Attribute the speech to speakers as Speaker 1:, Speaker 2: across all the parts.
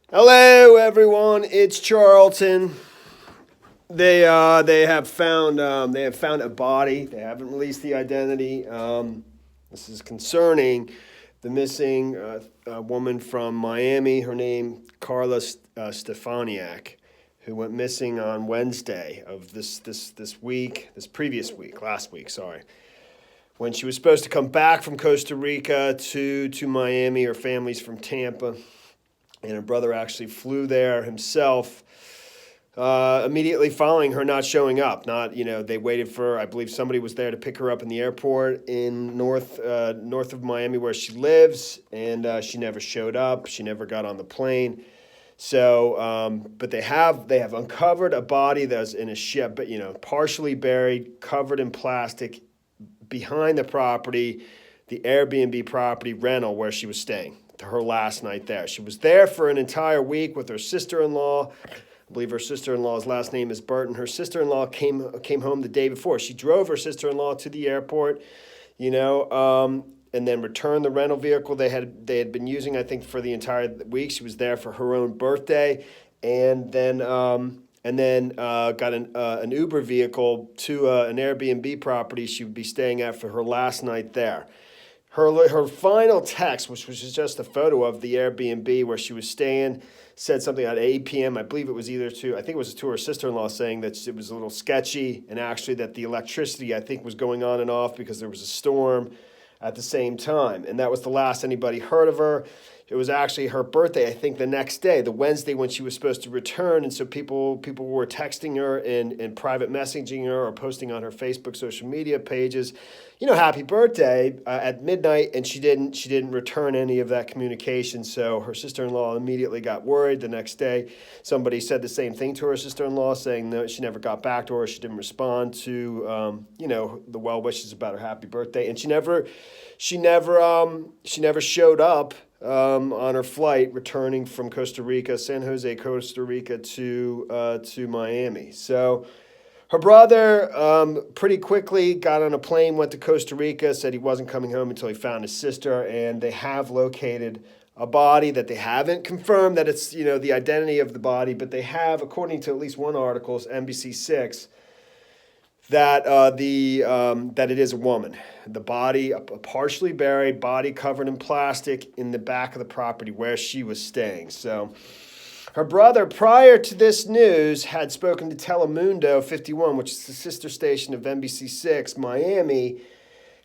Speaker 1: Hello, everyone. It's Charlton. They have found a body. They haven't released the identity. This is concerning the missing woman from Miami. Her name Carla Stefaniak, who went missing on Wednesday of this previous week, last week. Sorry. When she was supposed to come back from Costa Rica to Miami. Her family's from Tampa. And her brother actually flew there himself immediately following her not showing up. They waited for, I believe somebody was there to pick her up in the airport in north of Miami where she lives, and she never showed up. She never got on the plane. So, but they have uncovered a body that's in a ship, but partially buried, covered in plastic behind the property, the Airbnb property rental where she was staying. To her last night there. She was there for an entire week with her sister-in-law. I believe her sister-in-law's last name is Burton. Her sister-in-law came home the day before. She drove her sister-in-law to the airport, and then returned the rental vehicle they had been using, I think, for the entire week. She was there for her own birthday, and then got an Uber vehicle to an Airbnb property she would be staying at for her last night there. Her final text, which was just a photo of the Airbnb where she was staying, said something at 8 p.m. I believe it was to her sister-in-law, saying that it was a little sketchy, and actually that the electricity, I think, was going on and off because there was a storm at the same time. And that was the last anybody heard of her. It was actually her birthday, I think, the next day, the Wednesday when she was supposed to return. And so people were texting her and private messaging her or posting on her Facebook social media pages, happy birthday at midnight. And she didn't return any of that communication. So her sister-in-law immediately got worried. The next day, somebody said the same thing to her sister-in-law, saying that she never got back to her. She didn't respond to, the well wishes about her happy birthday. And she never showed up on her flight returning from San Jose, Costa Rica to Miami. So her brother pretty quickly got on a plane, went to Costa Rica, said he wasn't coming home until he found his sister, and they have located a body that they haven't confirmed that it's the identity of the body, but they have, according to at least one article, it's NBC6, that that it is a woman. The body, a partially buried body covered in plastic in the back of the property where she was staying. So her brother, prior to this news, had spoken to Telemundo 51, which is the sister station of NBC6 Miami,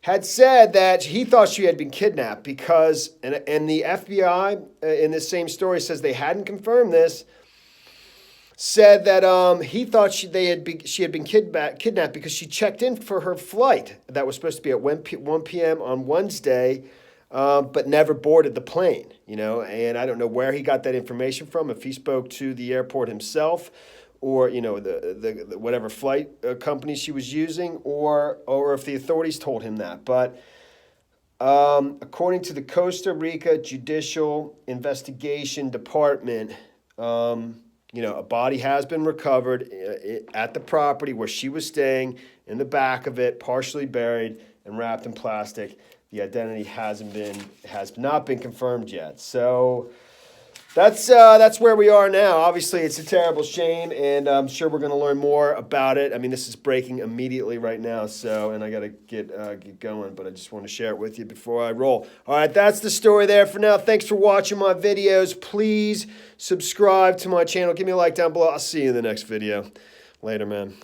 Speaker 1: had said that he thought she had been kidnapped because, and the FBI in this same story says they hadn't confirmed this, said that he thought she had been kidnapped because she checked in for her flight that was supposed to be at 1 p.m. on Wednesday, but never boarded the plane. And I don't know where he got that information from, if he spoke to the airport himself, or the whatever flight company she was using, or if the authorities told him that. But according to the Costa Rica Judicial Investigation Department, a body has been recovered at the property where she was staying, in the back of it, partially buried and wrapped in plastic. The identity has not been confirmed yet. So that's where we are now. Obviously, it's a terrible shame, and I'm sure we're going to learn more about it. I mean, this is breaking immediately right now, and I got to get going, but I just want to share it with you before I roll. All right, that's the story there for now. Thanks for watching my videos. Please subscribe to my channel. Give me a like down below. I'll see you in the next video. Later, man.